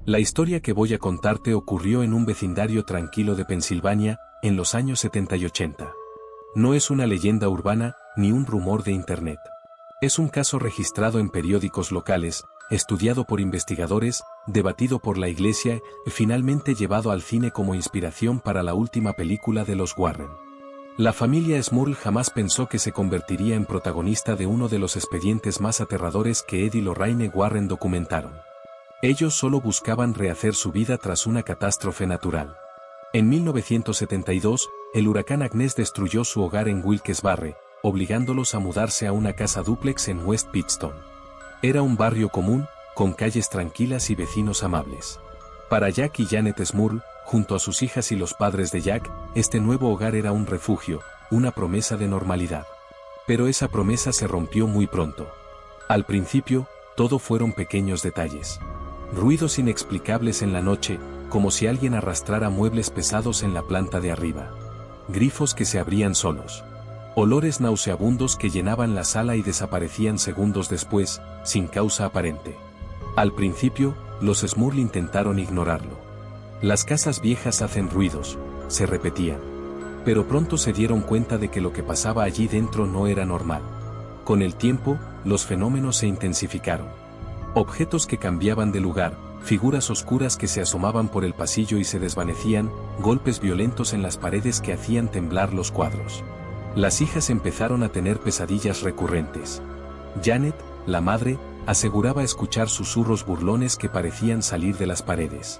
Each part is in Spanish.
La historia que voy a contarte ocurrió en un vecindario tranquilo de Pensilvania, en los años 70 y 80. No es una leyenda urbana, ni un rumor de internet. Es un caso registrado en periódicos locales, estudiado por investigadores, debatido por la iglesia y finalmente llevado al cine como inspiración para la última película de los Warren. La familia Smurl jamás pensó que se convertiría en protagonista de uno de los expedientes más aterradores que Ed y Lorraine Warren documentaron. Ellos solo buscaban rehacer su vida tras una catástrofe natural. En 1972, el huracán Agnes destruyó su hogar en Wilkes-Barre, obligándolos a mudarse a una casa dúplex en West Pittston. Era un barrio común, con calles tranquilas y vecinos amables. Para Jack y Janet Smurl, junto a sus hijas y los padres de Jack, este nuevo hogar era un refugio, una promesa de normalidad. Pero esa promesa se rompió muy pronto. Al principio, todo fueron pequeños detalles. Ruidos inexplicables en la noche, como si alguien arrastrara muebles pesados en la planta de arriba. Grifos que se abrían solos. Olores nauseabundos que llenaban la sala y desaparecían segundos después, sin causa aparente. Al principio, los Smurl intentaron ignorarlo. Las casas viejas hacen ruidos, se repetían. Pero pronto se dieron cuenta de que lo que pasaba allí dentro no era normal. Con el tiempo, los fenómenos se intensificaron. Objetos que cambiaban de lugar, figuras oscuras que se asomaban por el pasillo y se desvanecían, golpes violentos en las paredes que hacían temblar los cuadros. Las hijas empezaron a tener pesadillas recurrentes. Janet, la madre, aseguraba escuchar susurros burlones que parecían salir de las paredes.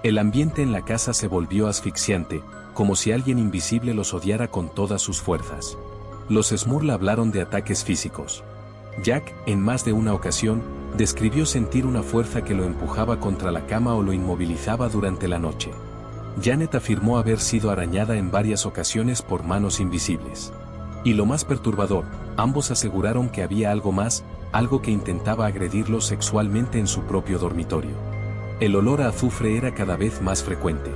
El ambiente en la casa se volvió asfixiante, como si alguien invisible los odiara con todas sus fuerzas. Los Smurl hablaron de ataques físicos. Jack, en más de una ocasión, describió sentir una fuerza que lo empujaba contra la cama o lo inmovilizaba durante la noche. Janet afirmó haber sido arañada en varias ocasiones por manos invisibles. Y lo más perturbador, ambos aseguraron que había algo más, algo que intentaba agredirlos sexualmente en su propio dormitorio. El olor a azufre era cada vez más frecuente.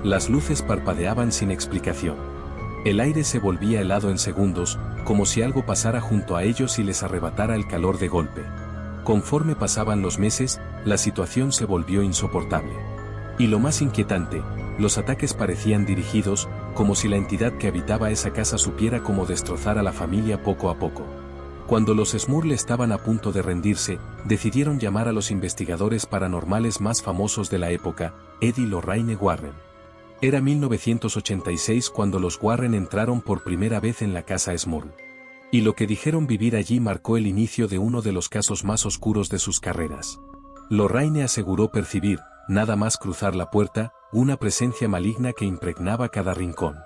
Las luces parpadeaban sin explicación. El aire se volvía helado en segundos, como si algo pasara junto a ellos y les arrebatara el calor de golpe. Conforme pasaban los meses, la situación se volvió insoportable. Y lo más inquietante, los ataques parecían dirigidos, como si la entidad que habitaba esa casa supiera cómo destrozar a la familia poco a poco. Cuando los Smurl estaban a punto de rendirse, decidieron llamar a los investigadores paranormales más famosos de la época, Ed y Lorraine Warren. Era 1986 cuando los Warren entraron por primera vez en la casa Smurl. Y lo que dijeron vivir allí marcó el inicio de uno de los casos más oscuros de sus carreras. Lorraine aseguró percibir, nada más cruzar la puerta, una presencia maligna que impregnaba cada rincón.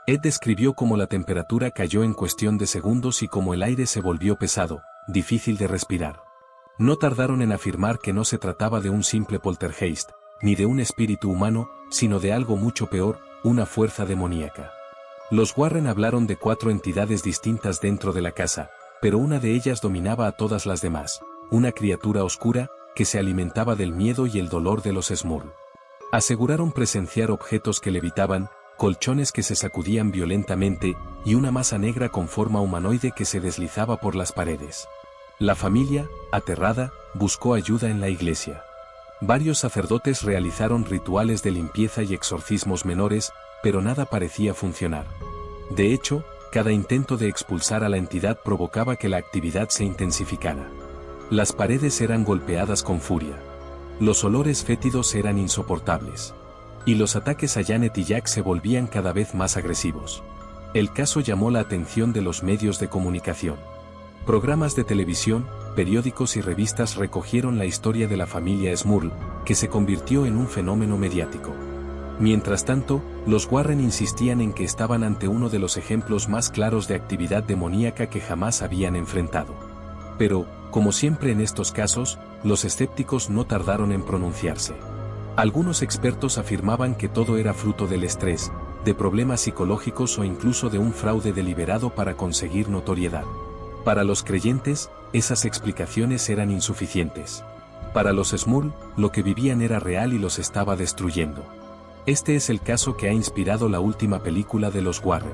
Ed describió cómo la temperatura cayó en cuestión de segundos y cómo el aire se volvió pesado, difícil de respirar. No tardaron en afirmar que no se trataba de un simple poltergeist, ni de un espíritu humano, sino de algo mucho peor, una fuerza demoníaca. Los Warren hablaron de 4 entidades distintas dentro de la casa, pero una de ellas dominaba a todas las demás, una criatura oscura, que se alimentaba del miedo y el dolor de los Smurl. Aseguraron presenciar objetos que levitaban, colchones que se sacudían violentamente, y una masa negra con forma humanoide que se deslizaba por las paredes. La familia, aterrada, buscó ayuda en la iglesia. Varios sacerdotes realizaron rituales de limpieza y exorcismos menores, pero nada parecía funcionar. De hecho, cada intento de expulsar a la entidad provocaba que la actividad se intensificara. Las paredes eran golpeadas con furia. Los olores fétidos eran insoportables. Y los ataques a Janet y Jack se volvían cada vez más agresivos. El caso llamó la atención de los medios de comunicación. Programas de televisión, periódicos y revistas recogieron la historia de la familia Smurl, que se convirtió en un fenómeno mediático. Mientras tanto, los Warren insistían en que estaban ante uno de los ejemplos más claros de actividad demoníaca que jamás habían enfrentado. Pero, como siempre en estos casos, los escépticos no tardaron en pronunciarse. Algunos expertos afirmaban que todo era fruto del estrés, de problemas psicológicos o incluso de un fraude deliberado para conseguir notoriedad. Para los creyentes, esas explicaciones eran insuficientes. Para los Smurl, lo que vivían era real y los estaba destruyendo. Este es el caso que ha inspirado la última película de los Warren.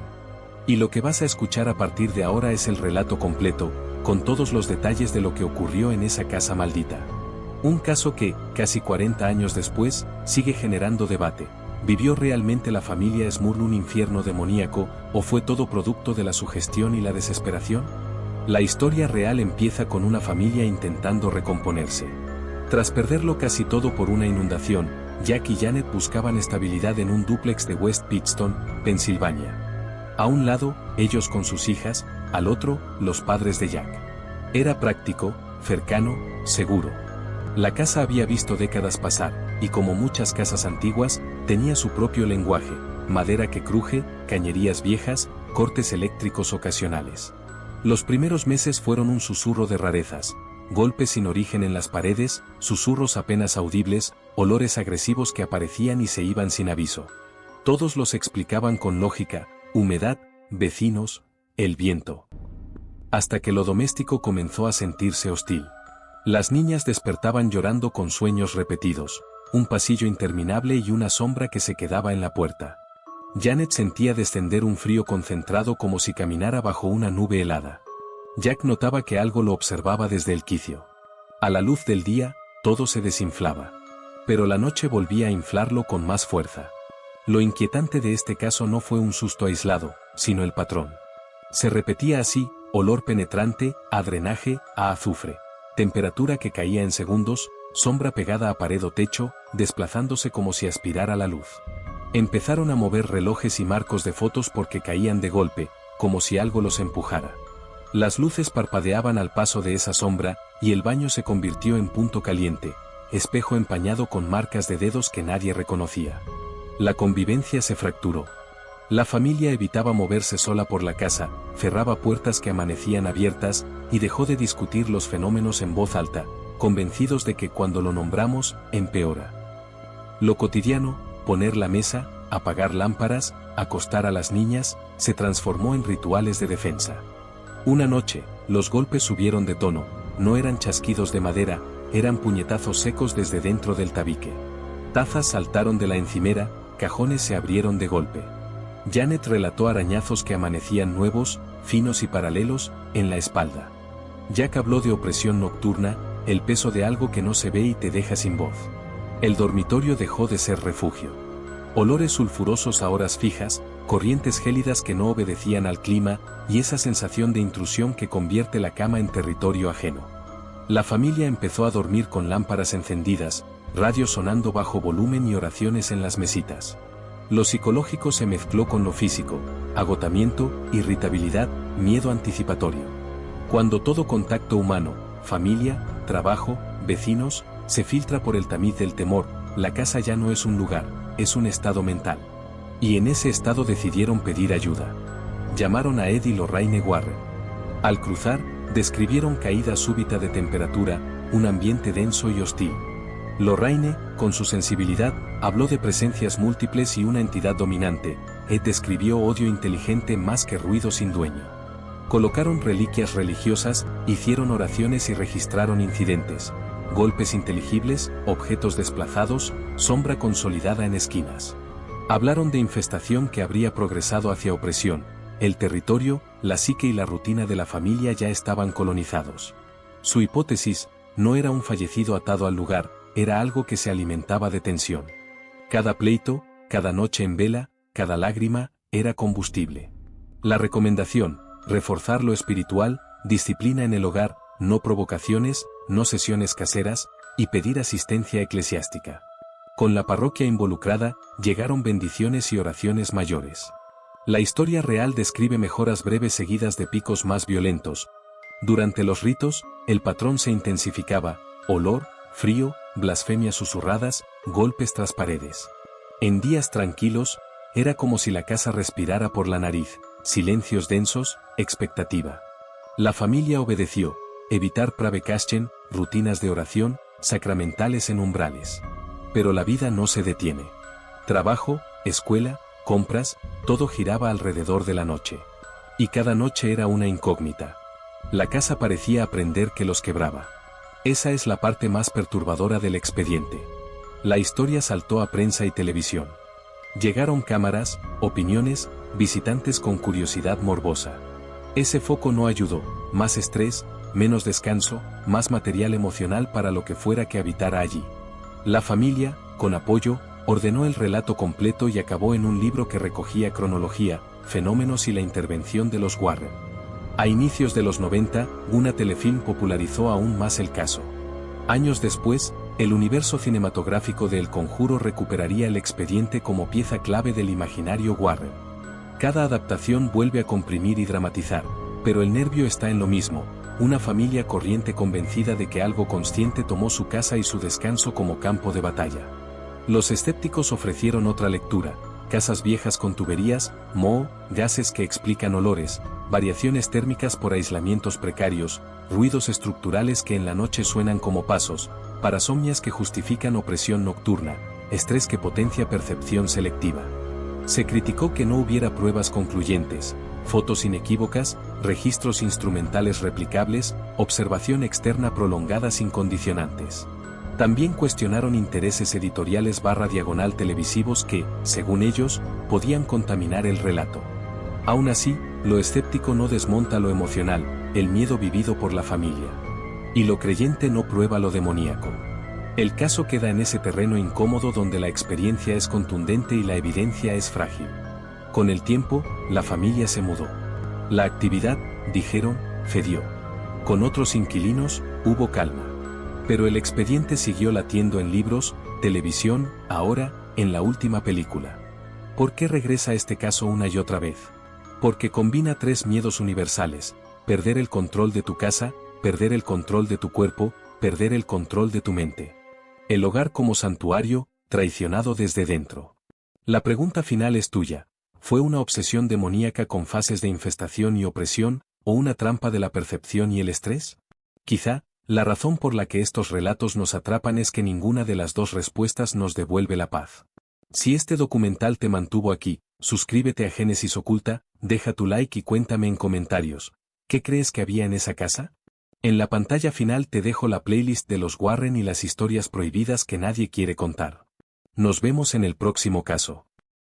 Y lo que vas a escuchar a partir de ahora es el relato completo, con todos los detalles de lo que ocurrió en esa casa maldita. Un caso que, casi 40 años después, sigue generando debate. ¿Vivió realmente la familia Smurl un infierno demoníaco, o fue todo producto de la sugestión y la desesperación? La historia real empieza con una familia intentando recomponerse. Tras perderlo casi todo por una inundación, Jack y Janet buscaban estabilidad en un dúplex de West Pittston, Pensilvania. A un lado, ellos con sus hijas, al otro, los padres de Jack. Era práctico, cercano, seguro. La casa había visto décadas pasar, y como muchas casas antiguas, tenía su propio lenguaje: madera que cruje, cañerías viejas, cortes eléctricos ocasionales. Los primeros meses fueron un susurro de rarezas: golpes sin origen en las paredes, susurros apenas audibles, olores agresivos que aparecían y se iban sin aviso. Todos los explicaban con lógica: humedad, vecinos, el viento. Hasta que lo doméstico comenzó a sentirse hostil. Las niñas despertaban llorando con sueños repetidos, un pasillo interminable y una sombra que se quedaba en la puerta. Janet sentía descender un frío concentrado como si caminara bajo una nube helada. Jack notaba que algo lo observaba desde el quicio. A la luz del día, todo se desinflaba. Pero la noche volvía a inflarlo con más fuerza. Lo inquietante de este caso no fue un susto aislado, sino el patrón. Se repetía así: olor penetrante, a drenaje, a azufre. Temperatura que caía en segundos, sombra pegada a pared o techo, desplazándose como si aspirara la luz. Empezaron a mover relojes y marcos de fotos porque caían de golpe, como si algo los empujara. Las luces parpadeaban al paso de esa sombra, y el baño se convirtió en punto caliente, espejo empañado con marcas de dedos que nadie reconocía. La convivencia se fracturó. La familia evitaba moverse sola por la casa, cerraba puertas que amanecían abiertas, y dejó de discutir los fenómenos en voz alta, convencidos de que cuando lo nombramos, empeora. Lo cotidiano, poner la mesa, apagar lámparas, acostar a las niñas, se transformó en rituales de defensa. Una noche, los golpes subieron de tono: no eran chasquidos de madera, eran puñetazos secos desde dentro del tabique. Tazas saltaron de la encimera, cajones se abrieron de golpe. Janet relató arañazos que amanecían nuevos, finos y paralelos, en la espalda. Jack habló de opresión nocturna, el peso de algo que no se ve y te deja sin voz. El dormitorio dejó de ser refugio. Olores sulfurosos a horas fijas, corrientes gélidas que no obedecían al clima, y esa sensación de intrusión que convierte la cama en territorio ajeno. La familia empezó a dormir con lámparas encendidas, radio sonando bajo volumen y oraciones en las mesitas. Lo psicológico se mezcló con lo físico: agotamiento, irritabilidad, miedo anticipatorio. Cuando todo contacto humano, familia, trabajo, vecinos, se filtra por el tamiz del temor, la casa ya no es un lugar, es un estado mental. Y en ese estado decidieron pedir ayuda. Llamaron a Ed y Lorraine Warren. Al cruzar, describieron caída súbita de temperatura, un ambiente denso y hostil. Lorraine, con su sensibilidad, habló de presencias múltiples y una entidad dominante. Ed describió odio inteligente más que ruido sin dueño. Colocaron reliquias religiosas, hicieron oraciones y registraron incidentes: golpes inteligibles, objetos desplazados, sombra consolidada en esquinas. Hablaron de infestación que habría progresado hacia opresión. El territorio, la psique y la rutina de la familia ya estaban colonizados. Su hipótesis: no era un fallecido atado al lugar, era algo que se alimentaba de tensión. Cada pleito, cada noche en vela, cada lágrima, era combustible. La recomendación: reforzar lo espiritual, disciplina en el hogar, no provocaciones, no sesiones caseras, y pedir asistencia eclesiástica. Con la parroquia involucrada, llegaron bendiciones y oraciones mayores. La historia real describe mejoras breves seguidas de picos más violentos. Durante los ritos, el patrón se intensificaba: olor, frío, blasfemias susurradas, golpes tras paredes. En días tranquilos, era como si la casa respirara por la nariz: silencios densos, expectativa. La familia obedeció: evitar pravekasten, rutinas de oración, sacramentales en umbrales. Pero la vida no se detiene. Trabajo, escuela, compras, todo giraba alrededor de la noche. Y cada noche era una incógnita. La casa parecía aprender que los quebraba. Esa es la parte más perturbadora del expediente. La historia saltó a prensa y televisión. Llegaron cámaras, opiniones, visitantes con curiosidad morbosa. Ese foco no ayudó: más estrés, menos descanso, más material emocional para lo que fuera que habitara allí. La familia, con apoyo, ordenó el relato completo y acabó en un libro que recogía cronología, fenómenos y la intervención de los Warren. A inicios de los 90, una telefilm popularizó aún más el caso. Años después, el universo cinematográfico de El Conjuro recuperaría el expediente como pieza clave del imaginario Warren. Cada adaptación vuelve a comprimir y dramatizar, pero el nervio está en lo mismo, una familia corriente convencida de que algo consciente tomó su casa y su descanso como campo de batalla. Los escépticos ofrecieron otra lectura: casas viejas con tuberías, moho, gases que explican olores, variaciones térmicas por aislamientos precarios, ruidos estructurales que en la noche suenan como pasos, parasomnias que justifican opresión nocturna, estrés que potencia percepción selectiva. Se criticó que no hubiera pruebas concluyentes, fotos inequívocas, registros instrumentales replicables, observación externa prolongada sin condicionantes. También cuestionaron intereses editoriales / televisivos que, según ellos, podían contaminar el relato. Aún así, lo escéptico no desmonta lo emocional, el miedo vivido por la familia. Y lo creyente no prueba lo demoníaco. El caso queda en ese terreno incómodo donde la experiencia es contundente y la evidencia es frágil. Con el tiempo, la familia se mudó. La actividad, dijeron, cedió. Con otros inquilinos, hubo calma. Pero el expediente siguió latiendo en libros, televisión, ahora, en la última película. ¿Por qué regresa este caso una y otra vez? Porque combina tres miedos universales: perder el control de tu casa, perder el control de tu cuerpo, perder el control de tu mente. El hogar como santuario, traicionado desde dentro. La pregunta final es tuya: ¿fue una obsesión demoníaca con fases de infestación y opresión, o una trampa de la percepción y el estrés? Quizá, la razón por la que estos relatos nos atrapan es que ninguna de las dos respuestas nos devuelve la paz. Si este documental te mantuvo aquí, suscríbete a Génesis Oculta, deja tu like y cuéntame en comentarios, ¿qué crees que había en esa casa? En la pantalla final te dejo la playlist de los Warren y las historias prohibidas que nadie quiere contar. Nos vemos en el próximo caso.